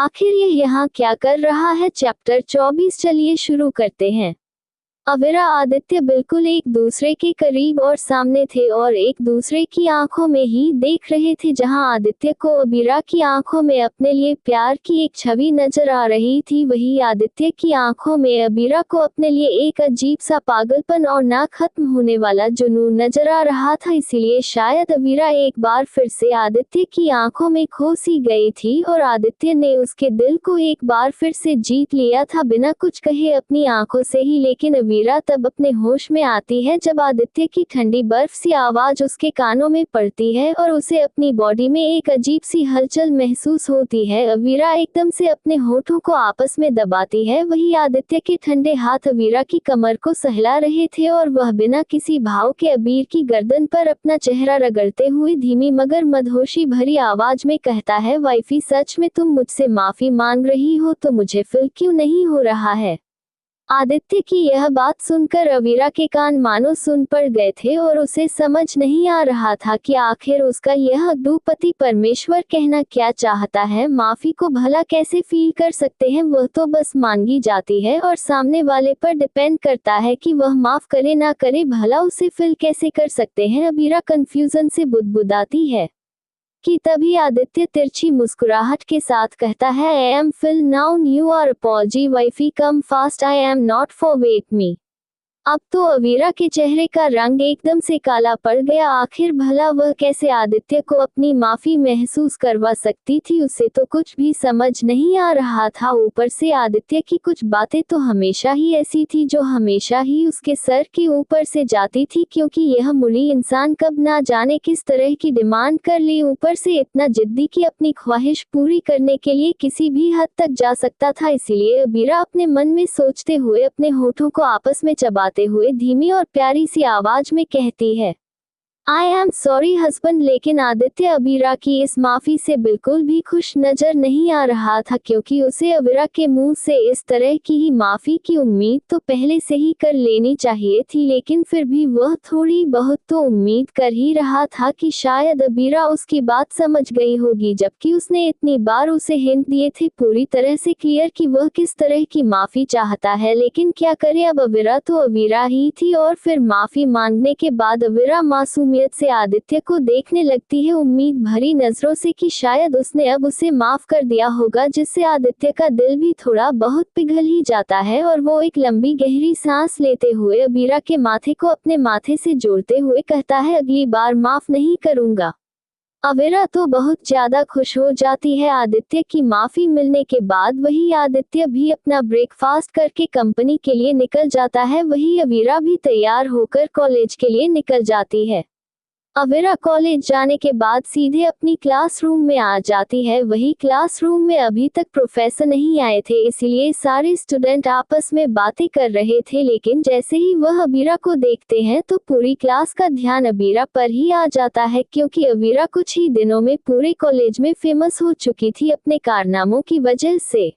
आखिर ये यहाँ क्या कर रहा है? चैप्टर 24 चलिए शुरू करते हैं। अवीरा आदित्य बिल्कुल एक दूसरे के करीब और सामने थे और एक दूसरे की आंखों में ही देख रहे थे। जहां आदित्य को अवीरा की आंखों में अपने लिए प्यार की एक छवि नजर आ रही थी, वही आदित्य की आंखों में अवीरा को अपने लिए एक अजीब सा पागलपन और ना खत्म होने वाला जुनून नजर आ रहा था। इसीलिए शायद अवीरा एक बार फिर से आदित्य की आंखों में खो सी गई थी और आदित्य ने उसके दिल को एक बार फिर से जीत लिया था, बिना कुछ कहे अपनी आंखों से ही। लेकिन अवीरा तब अपने होश में आती है जब आदित्य की ठंडी बर्फ सी आवाज उसके कानों में पड़ती है और उसे अपनी बॉडी में एक अजीब सी हलचल महसूस होती है। अवीरा एकदम से अपने होठों को आपस में दबाती है, वही आदित्य के ठंडे हाथ अवीरा की कमर को सहला रहे थे और वह बिना किसी भाव के अबीर की गर्दन पर अपना चेहरा रगड़ते हुए धीमी मगर मदहोशी भरी आवाज में कहता है, वाइफी सच में तुम मुझसे माफी मांग रही हो तो मुझे फील क्यों नहीं हो रहा है? आदित्य की यह बात सुनकर अवीरा के कान मानो सुन पड़ गए थे और उसे समझ नहीं आ रहा था कि आखिर उसका यह अद्भुत परमेश्वर कहना क्या चाहता है। माफी को भला कैसे फील कर सकते हैं? वह तो बस मांगी जाती है और सामने वाले पर डिपेंड करता है कि वह माफ करे ना करे, भला उसे फील कैसे कर सकते हैं? अवीरा कंफ्यूजन से बुदबुदाती है कि तभी आदित्य तिरछी मुस्कुराहट के साथ कहता है, I am feel now new और apology wifey come fast I am not for wait me. अब तो अवीरा के चेहरे का रंग एकदम से काला पड़ गया। आखिर भला वह कैसे आदित्य को अपनी माफी महसूस करवा सकती थी? उसे तो कुछ भी समझ नहीं आ रहा था। ऊपर से आदित्य की कुछ बातें तो हमेशा ही ऐसी थी जो हमेशा ही उसके सर के ऊपर से जाती थी, क्योंकि यह मुली इंसान कब ना जाने किस तरह की डिमांड कर ली। ऊपर से इतना जिद्दी कि अपनी ख्वाहिश पूरी करने के लिए किसी भी हद तक जा सकता था। इसीलिए अवीरा अपने मन में सोचते हुए अपने होठों को आपस में चबाते हुए धीमी और प्यारी सी आवाज में कहती है, आई एम सॉरी हस्बैंड। लेकिन आदित्य अवीरा की इस माफी से बिल्कुल भी खुश नजर नहीं आ रहा था, क्योंकि उसे अवीरा के मुंह से इस तरह की ही माफी की उम्मीद तो पहले से ही कर लेनी चाहिए थी। लेकिन फिर भी वह थोड़ी बहुत तो उम्मीद कर ही रहा था कि शायद अवीरा उसकी बात समझ गई होगी, जबकि उसने इतनी बार उसे हिंट दिए थे पूरी तरह से क्लियर कि वह किस तरह की माफी चाहता है। लेकिन क्या करे, अब अवीरा तो अवीरा ही थी। और फिर माफी मांगने के बाद अवीरा मासूम से आदित्य को देखने लगती है उम्मीद भरी नजरों से कि शायद उसने अब उसे माफ कर दिया होगा, जिससे आदित्य का दिल भी थोड़ा बहुत पिघल ही जाता है और वो एक लंबी गहरी सांस लेते हुए अवीरा के माथे को अपने माथे से जोड़ते हुए कहता है, अगली बार माफ नहीं करूंगा। अवीरा तो बहुत ज्यादा खुश हो जाती है आदित्य की माफी मिलने के बाद। वही आदित्य भी अपना ब्रेकफास्ट करके कंपनी के लिए निकल जाता है, वही अवीरा भी तैयार होकर कॉलेज के लिए निकल जाती है। अवीरा कॉलेज जाने के बाद सीधे अपनी क्लासरूम में आ जाती है। वही क्लासरूम में अभी तक प्रोफेसर नहीं आए थे, इसीलिए सारे स्टूडेंट आपस में बातें कर रहे थे। लेकिन जैसे ही वह अवीरा को देखते हैं तो पूरी क्लास का ध्यान अवीरा पर ही आ जाता है, क्योंकि अवीरा कुछ ही दिनों में पूरे कॉलेज में फेमस हो चुकी थी अपने कारनामों की वजह से।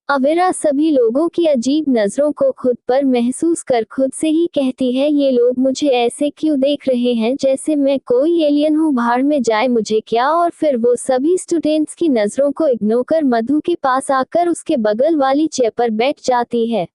अवीरा सभी लोगों की अजीब नजरों को खुद पर महसूस कर खुद से ही कहती है, ये लोग मुझे ऐसे क्यों देख रहे हैं जैसे मैं कोई एलियन हूँ, भाड़ में जाए मुझे क्या। और फिर वो सभी स्टूडेंट्स की नजरों को इग्नोर कर मधु के पास आकर उसके बगल वाली चेयर पर बैठ जाती है।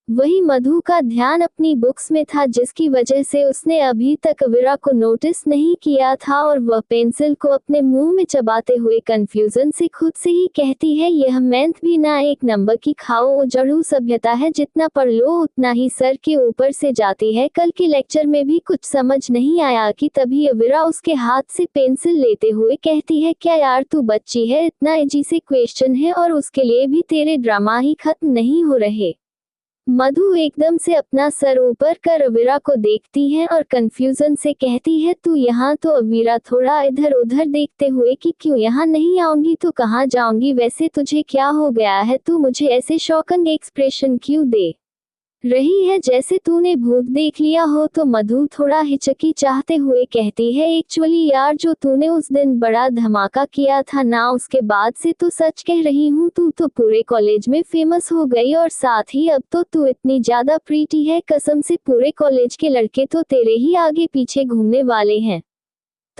वही मधु का ध्यान अपनी बुक्स में था, जिसकी वजह से उसने अभी तक अवीरा को नोटिस नहीं किया था और वह पेंसिल को अपने मुंह में चबाते हुए कंफ्यूजन से खुद से ही कहती है, यह मैथ भी ना एक नंबर की खाओ जड़ू सभ्यता है, जितना पढ़ लो उतना ही सर के ऊपर से जाती है। कल के लेक्चर में भी कुछ समझ नहीं आया कि तभी अवीरा उसके हाथ से पेंसिल लेते हुए कहती है, क्या यार तू बच्ची है, इतना इजी से क्वेश्चन है और उसके लिए भी तेरे ड्रामा ही खत्म नहीं हो रहे। मधु एकदम से अपना सर ऊपर कर अवीरा को देखती है और कंफ्यूजन से कहती है, तू यहाँ तो। अवीरा थोड़ा इधर उधर देखते हुए कि क्यों यहाँ नहीं आऊंगी तो कहाँ जाऊंगी, वैसे तुझे क्या हो गया है, तू मुझे ऐसे शॉकिंग एक्सप्रेशन क्यों दे रही है जैसे तूने भूत देख लिया हो। तो मधु थोड़ा हिचकी चाहते हुए कहती है, एक्चुअली यार जो तूने उस दिन बड़ा धमाका किया था ना, उसके बाद से तो सच कह रही हूँ तू तो पूरे कॉलेज में फेमस हो गई और साथ ही अब तो तू इतनी ज्यादा प्रीटी है, कसम से पूरे कॉलेज के लड़के तो तेरे ही आगे पीछे घूमने वाले हैं।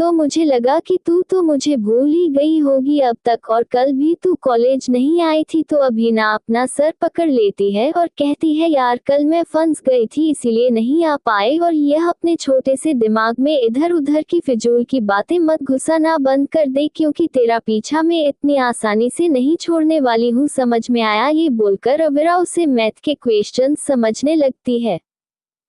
तो मुझे लगा कि तू तो मुझे भूल ही गई होगी अब तक, और कल भी तू कॉलेज नहीं आई थी तो अभी ना अपना सर पकड़ लेती है और कहती है यार कल मैं फंस गई थी इसीलिए नहीं आ पाए। और यह अपने छोटे से दिमाग में इधर उधर की फिजूल की बातें मत घुसाना बंद कर दे, क्योंकि तेरा पीछा मैं इतनी आसानी से नहीं छोड़ने वाली हूँ, समझ में आया? ये बोलकर अविरा उसे मैथ के क्वेश्चन समझने लगती है।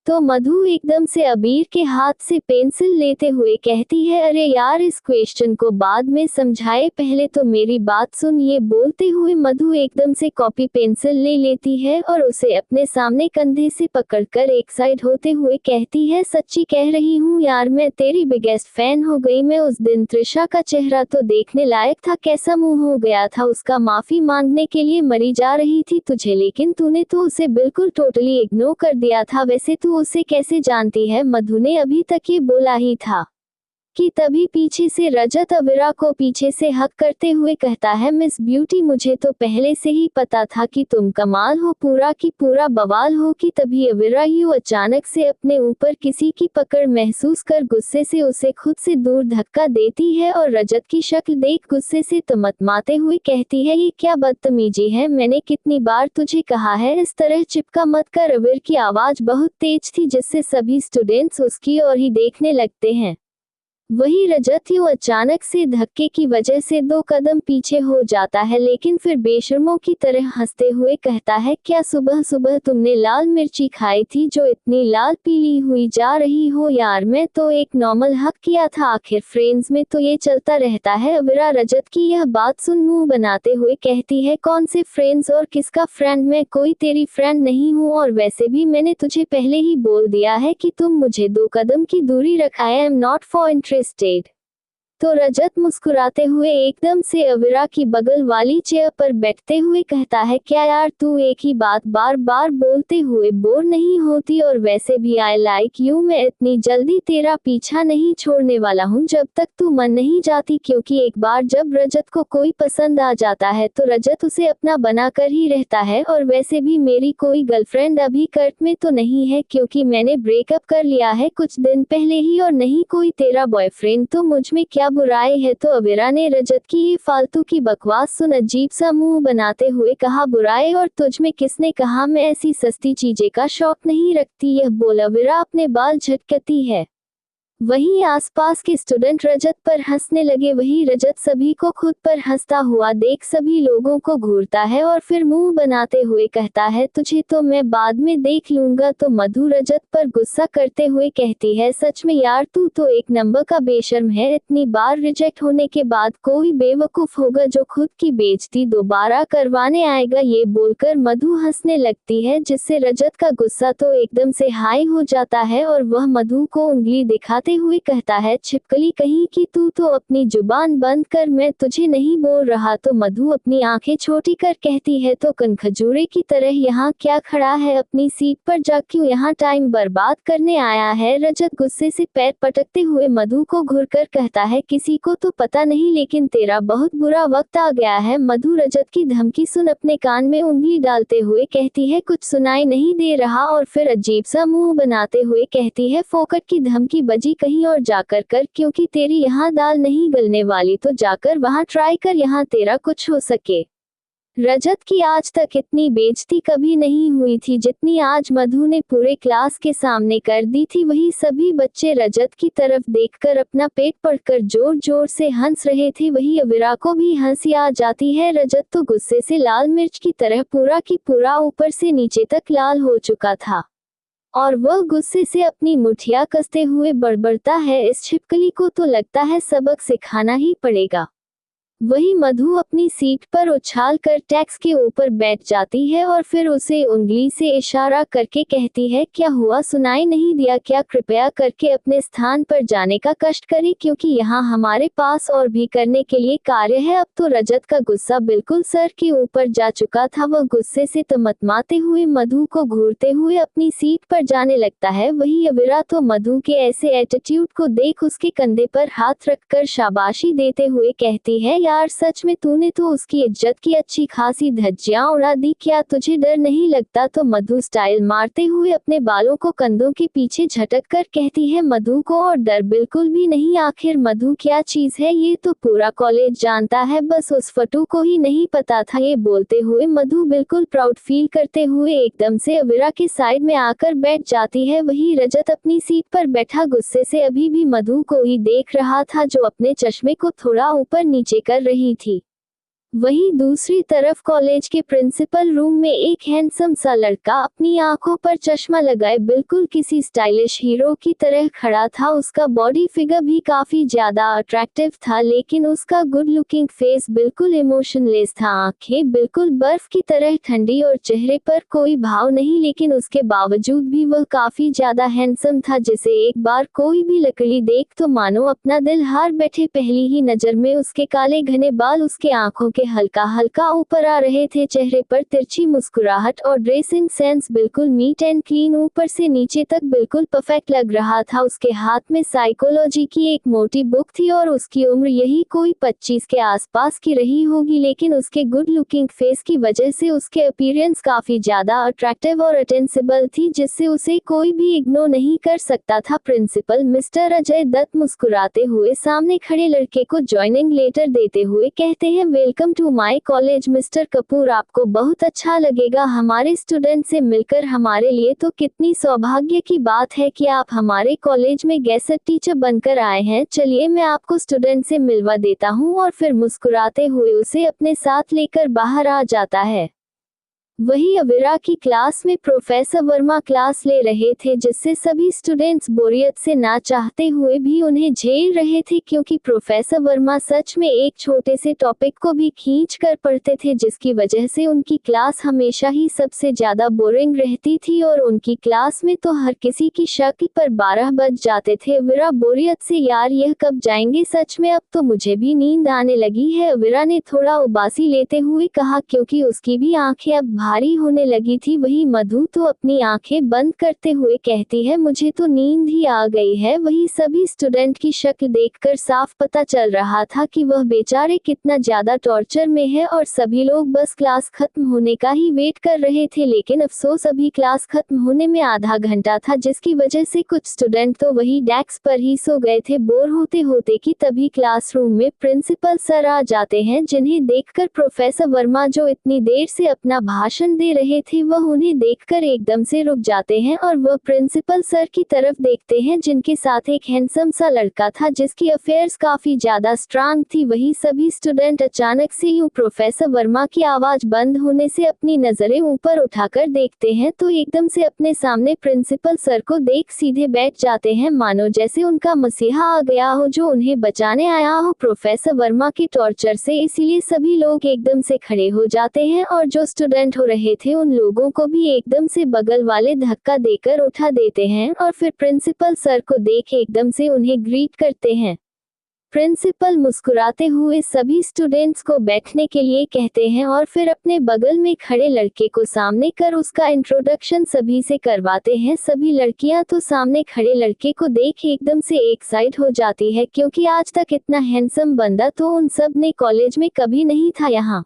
तो मधु एकदम से अबीर के हाथ से पेंसिल लेते हुए कहती है अरे यार इस क्वेश्चन को बाद में समझाए, पहले तो मेरी बात सुन। ये बोलते हुए मधु एकदम से कॉपी पेंसिल ले लेती है और उसे अपने सामने कंधे से पकड़कर एक साइड होते हुए कहती है सच्ची कह रही हूँ यार मैं तेरी बिगेस्ट फैन हो गई। मैं उस दिन त्रिशा का चेहरा तो देखने लायक था, कैसा मुंह हो गया था उसका, माफी मांगने के लिए मरी जा रही थी तुझे, लेकिन तूने तो उसे बिल्कुल टोटली इग्नोर कर दिया था। वैसे तू उसे कैसे जानती है? मधु ने अभी तक ये बोला ही था कि तभी पीछे से रजत अविरा को पीछे से हक करते हुए कहता है मिस ब्यूटी मुझे तो पहले से ही पता था कि तुम कमाल हो, पूरा की पूरा बवाल हो। कि तभी अविरा यूं अचानक से अपने ऊपर किसी की पकड़ महसूस कर गुस्से से उसे खुद से दूर धक्का देती है और रजत की शक्ल देख गुस्से से तमतमाते हुए कहती है ये क्या बदतमीजी है, मैंने कितनी बार तुझे कहा है इस तरह चिपका मत कर। अविर की आवाज बहुत तेज थी जिससे सभी स्टूडेंट्स उसकी ओर ही देखने लगते हैं। वही रजत यूं अचानक से धक्के की वजह से 2 कदम पीछे हो जाता है, लेकिन फिर बेशर्मों की तरह हंसते हुए कहता है क्या सुबह सुबह तुमने लाल मिर्ची खाई थी जो इतनी लाल पीली हुई जा रही हो? यार मैं तो एक नॉर्मल हक किया था, आखिर फ्रेंड्स में तो ये चलता रहता है। अविरा रजत की यह बात सुन मुंह बनाते हुए कहती है कौन से फ्रेंड्स और किसका फ्रेंड? मैं कोई तेरी फ्रेंड नहीं हूँ, और वैसे भी मैंने तुझे पहले ही बोल दिया है कि तुम मुझे 2 कदम की दूरी रख, आई एम नॉट फॉर इंटरेस्टेड। तो रजत मुस्कुराते हुए एकदम से अविरा की बगल वाली चेयर पर बैठते हुए कहता है क्या यार तू एक ही बात बार बार बोलते हुए बोर नहीं होती? और वैसे भी आई लाइक यू, मैं इतनी जल्दी तेरा पीछा नहीं छोड़ने वाला हूँ जब तक तू मन नहीं जाती, क्योंकि एक बार जब रजत को कोई पसंद आ जाता है तो रजत उसे अपना बना कर ही रहता है। और वैसे भी मेरी कोई गर्लफ्रेंड अभी कर्ट में तो नहीं है, क्योंकि मैंने ब्रेकअप कर लिया है कुछ दिन पहले ही, और नहीं कोई तेरा बॉयफ्रेंड, तो मुझ में क्या बुराई है? तो अविरा ने रजत की ये फालतू की बकवास सुन अजीब सा मुंह बनाते हुए कहा बुराई और तुझ में किसने कहा? मैं ऐसी सस्ती चीजें का शौक नहीं रखती। यह बोल अविरा अपने बाल झटकती है। वहीं आसपास के स्टूडेंट रजत पर हंसने लगे। वही रजत सभी को खुद पर हंसता हुआ देख सभी लोगों को घूरता है और फिर मुंह बनाते हुए कहता है तुझे तो मैं बाद में देख लूंगा। तो मधु रजत पर गुस्सा करते हुए कहती है सच में यार तू तो एक नंबर का बेशर्म है, इतनी बार रिजेक्ट होने के बाद कोई बेवकूफ होगा जो खुद की बेइज्जती दोबारा करवाने आएगा। ये बोलकर मधु हंसने लगती है जिससे रजत का गुस्सा तो एकदम से हाई हो जाता है और वह मधु को उंगली दिखाते हुए कहता है छिपकली कहीं की, तू तो अपनी जुबान बंद कर, मैं तुझे नहीं बोल रहा। तो मधु अपनी आंखें छोटी कर कहती है तो कनखजूरे की तरह यहाँ क्या खड़ा है, अपनी सीट पर जा क्यों यहाँ टाइम बर्बाद करने आया है? रजत गुस्से से पैर पटकते हुए मधु को घूरकर कहता है किसी को तो पता नहीं लेकिन तेरा बहुत बुरा वक्त आ गया है। मधु रजत की धमकी सुन अपने कान में उंगली डालते हुए कहती है कुछ सुनाई नहीं दे रहा, और फिर अजीब सा मुंह बनाते हुए कहती है फोकट की धमकी बजी कहीं और जाकर कर, क्योंकि तेरी यहाँ दाल नहीं गलने वाली, तो जाकर वहाँ ट्राई कर, यहाँ तेरा कुछ हो सके। रजत की आज तक इतनी बेइज्जती कभी नहीं हुई थी जितनी आज मधु ने पूरे क्लास के सामने कर दी थी। वही सभी बच्चे रजत की तरफ देखकर अपना पेट पकड़कर जोर जोर से हंस रहे थे। वही अविरा को भी हंसी आ जाती है। रजत तो गुस्से से लाल मिर्च की तरह पूरा की पूरा ऊपर से नीचे तक लाल हो चुका था और वह गुस्से से अपनी मुठिया कसते हुए बड़बड़ता है इस छिपकली को तो लगता है सबक सिखाना ही पड़ेगा। वही मधु अपनी सीट पर उछाल कर टैक्स के ऊपर बैठ जाती है और फिर उसे उंगली से इशारा करके कहती है क्या हुआ, सुनाई नहीं दिया क्या? कृपया करके अपने स्थान पर जाने का कष्ट करें, क्योंकि यहाँ हमारे पास और भी करने के लिए कार्य है। अब तो रजत का गुस्सा बिल्कुल सर के ऊपर जा चुका था। वह गुस्से से तमतमाते हुए मधु को घूरते हुए अपनी सीट पर जाने लगता है। वही अविरा तो मधु के ऐसे एटीट्यूड को देख उसके कंधे पर हाथ रखकर शाबाशी देते हुए कहती है यार सच में तूने तो उसकी इज्जत की अच्छी खासी धज्जियां उड़ा दी, क्या तुझे डर नहीं लगता? तो मधु स्टाइल मारते हुए अपने बालों को कंधों के पीछे झटक कर कहती है मधु को और डर बिल्कुल भी नहीं। आखिर मधु क्या चीज है ये तो पूरा कॉलेज जानता है, बस उस फटू को ही नहीं पता था। ये बोलते हुए मधु बिल्कुल प्राउड फील करते हुए एकदम से अविरा के साइड में आकर बैठ जाती है। वही रजत अपनी सीट पर बैठा गुस्से से अभी भी मधु को ही देख रहा था, जो अपने चश्मे को थोड़ा ऊपर नीचे कर रही थी। वहीं दूसरी तरफ कॉलेज के प्रिंसिपल रूम में एक हैंडसम सा लड़का अपनी आंखों पर चश्मा लगाए बिल्कुल किसी स्टाइलिश हीरो की तरह खड़ा था। उसका बॉडी फिगर भी काफी ज्यादा अट्रैक्टिव था, लेकिन उसका गुड लुकिंग फेस बिल्कुल इमोशनलेस था। आंखें बिल्कुल बर्फ की तरह ठंडी और चेहरे पर कोई भाव नहीं, लेकिन उसके बावजूद भी वह काफी ज्यादा हैंडसम था, जिसे एक बार कोई भी लकड़ी देख तो मानो अपना दिल हार बैठे। पहली ही नजर में उसके काले घने बाल उसके आंखों के हल्का हल्का ऊपर आ रहे थे, चेहरे पर तिरछी मुस्कुराहट और ड्रेसिंग सेंस बिल्कुल नीट एंड क्लीन, ऊपर से नीचे तक बिल्कुल परफेक्ट लग रहा था। उसके हाथ में साइकोलॉजी की एक मोटी बुक थी और उसकी उम्र यही कोई 25 के आसपास की रही होगी, लेकिन उसके गुड लुकिंग फेस की वजह से उसके अपीयरेंस काफी ज्यादा अट्रैक्टिव और अटेंसिबल थी, जिससे उसे कोई भी इग्नोर नहीं कर सकता था। प्रिंसिपल मिस्टर अजय दत्त मुस्कुराते हुए सामने खड़े लड़के को ज्वाइनिंग लेटर देते हुए कहते हैं, welcome to my college mister Kapoor, आपको बहुत अच्छा लगेगा हमारे स्टूडेंट से मिलकर। हमारे लिए तो कितनी सौभाग्य की बात है कि आप हमारे कॉलेज में गेस्ट टीचर बनकर आए हैं। चलिए मैं आपको स्टूडेंट से मिलवा देता हूँ, और फिर मुस्कुराते हुए उसे अपने साथ लेकर बाहर आ जाता है। वही अविरा की क्लास में प्रोफेसर वर्मा क्लास ले रहे थे, जिससे सभी स्टूडेंट्स बोरियत से ना चाहते हुए भी उन्हें झेल रहे थे, क्योंकि प्रोफेसर वर्मा सच में एक छोटे से टॉपिक को भी खींच कर पढ़ते थे, जिसकी वजह से उनकी क्लास हमेशा ही सबसे ज्यादा बोरिंग रहती थी और उनकी क्लास में तो हर किसी की शक्ल पर 12 बज जाते थे। अविरा बोरियत से, यार यह कब जाएंगे, सच में अब तो मुझे भी नींद आने लगी है, अविरा ने थोड़ा उबासी लेते हुए कहा, क्योंकि उसकी भी आंखें अब भारी होने लगी थी। वही मधु तो अपनी आंखें बंद करते हुए कहती है, मुझे तो नींद ही आ गई है। वही सभी स्टूडेंट की शक्ल देखकर साफ पता चल रहा था कि वह बेचारे कितना ज्यादा टॉर्चर में है, और सभी लोग बस क्लास खत्म होने का ही वेट कर रहे थे। लेकिन अफसोस अभी क्लास खत्म होने में आधा घंटा था, जिसकी वजह से कुछ स्टूडेंट तो वही डेस्क पर ही सो गए थे बोर होते होते कि तभी क्लासरूम में प्रिंसिपल सर आ जाते हैं, जिन्हें देखकर प्रोफेसर वर्मा जो इतनी देर से अपना भाषण दे रहे थे, वह उन्हें देखकर एकदम से रुक जाते हैं और वह प्रिंसिपल सर की तरफ देखते हैं, जिनके साथ एक हैंडसम सा लड़का था जिसकी अफेयर्स काफी ज्यादा स्ट्रांग थी। वही सभी स्टूडेंट अचानक से यूं प्रोफेसर वर्मा की आवाज बंद होने से अपनी नजरें ऊपर उठाकर देखते हैं, तो एकदम से अपने सामने प्रिंसिपल सर को देख सीधे बैठ जाते हैं, मानो जैसे उनका मसीहा आ गया हो जो उन्हें बचाने आया हो प्रोफेसर वर्मा के टॉर्चर से। इसीलिए सभी लोग एकदम से खड़े हो जाते हैं और जो स्टूडेंट हो रहे थे उन लोगों को भी एकदम से बगल वाले धक्का देकर उठा देते हैं और फिर प्रिंसिपल सर को देख एकदम से उन्हें ग्रीट करते हैं। प्रिंसिपल मुस्कुराते हुए सभी स्टूडेंट्स को बैठने के लिए कहते हैं और फिर अपने बगल में खड़े लड़के को सामने कर उसका इंट्रोडक्शन सभी से करवाते हैं। सभी लड़कियां तो सामने खड़े लड़के को देख एकदम से एक्साइट हो जाती है, क्योंकि आज तक इतना हैंडसम बंदा तो उन सब ने कॉलेज में कभी नहीं था, यहाँ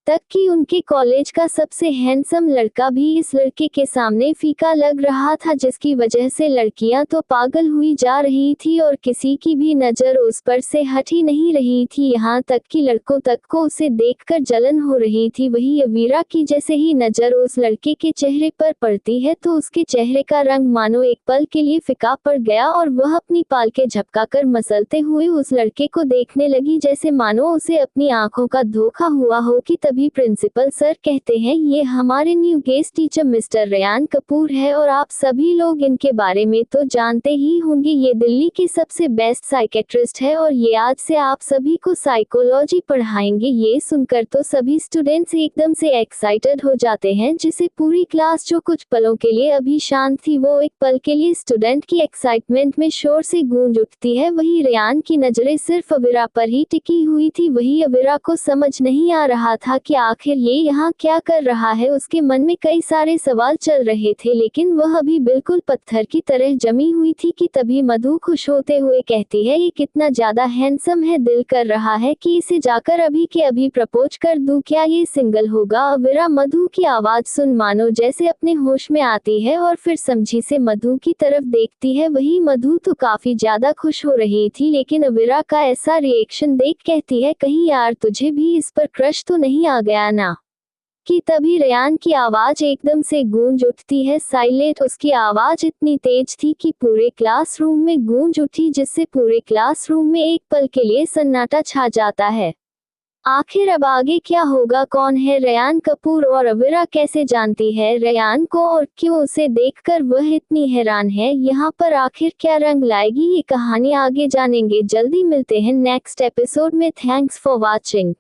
तक कि उनके कॉलेज का सबसे हैंडसम लड़का भी इस लड़के के सामने फीका लग रहा था, जिसकी वजह से लड़कियां तो पागल हुई जा रही थी और किसी की भी नजर उस पर से हट ही नहीं रही थी, यहाँ तक कि लड़कों तक को उसे देखकर जलन हो रही थी। वही अवीरा की जैसे ही नजर उस लड़के के चेहरे पर पड़ती है तो उसके चेहरे का रंग मानो एक पल के लिए फिका पड़ गया और वह अपनी पालकें झपकाकर मसलते हुए उस लड़के को देखने लगी, जैसे मानो उसे अपनी आंखों का धोखा हुआ हो। कि तभी प्रिंसिपल सर कहते हैं, ये हमारे new guest teacher mister Reyan Kapoor है और आप सभी लोग इनके बारे में तो जानते ही होंगे, ये दिल्ली के सबसे बेस्ट साइकेट्रिस्ट है और ये आज से आप सभी को साइकोलॉजी पढ़ाएंगे। ये सुनकर तो सभी स्टूडेंट्स एकदम से एक्साइटेड हो जाते हैं, जिसे पूरी क्लास जो कुछ पलों के लिए अभी शांत थी वो एक पल के लिए स्टूडेंट की एक्साइटमेंट में शोर से गूंज उठती है। वही रेयान की नजरें सिर्फ अविरा पर ही टिकी हुई थी। वही अविरा को समझ नहीं आ रहा था कि आखिर ये यहाँ क्या कर रहा है। उसके मन में कई सारे सवाल चल रहे थे, लेकिन वह अभी बिल्कुल पत्थर की तरह जमी हुई थी कि तभी मधु खुश होते हुए कहती है, ये कितना ज्यादा हैंडसम है, दिल कर रहा है कि इसे जाकर अभी के अभी प्रपोज कर दूं, क्या ये सिंगल होगा। अविरा मधु की आवाज सुन मानो जैसे अपने होश में आती है और फिर समझी से मधु की तरफ देखती है। वही मधु तो काफी ज्यादा खुश हो रही थी, लेकिन अविरा का ऐसा रिएक्शन देख कहती है, कहीं यार तुझे भी इस पर क्रश तो नहीं आ गया ना। कि तभी रेयान की आवाज एकदम से गूंज उठती है, साइलेंट। उसकी आवाज इतनी तेज थी कि पूरे क्लासरूम में गूंज उठी, जिससे पूरे क्लासरूम में एक पल के लिए सन्नाटा छा जाता है। आखिर अब आगे क्या होगा, कौन है रेयान कपूर और अविरा कैसे जानती है रेयान को और क्यों उसे देखकर वह इतनी हैरान है, यहाँ पर आखिर क्या रंग लाएगी ये कहानी, आगे जानेंगे। जल्दी मिलते हैं नेक्स्ट एपिसोड में। Thanks for watching.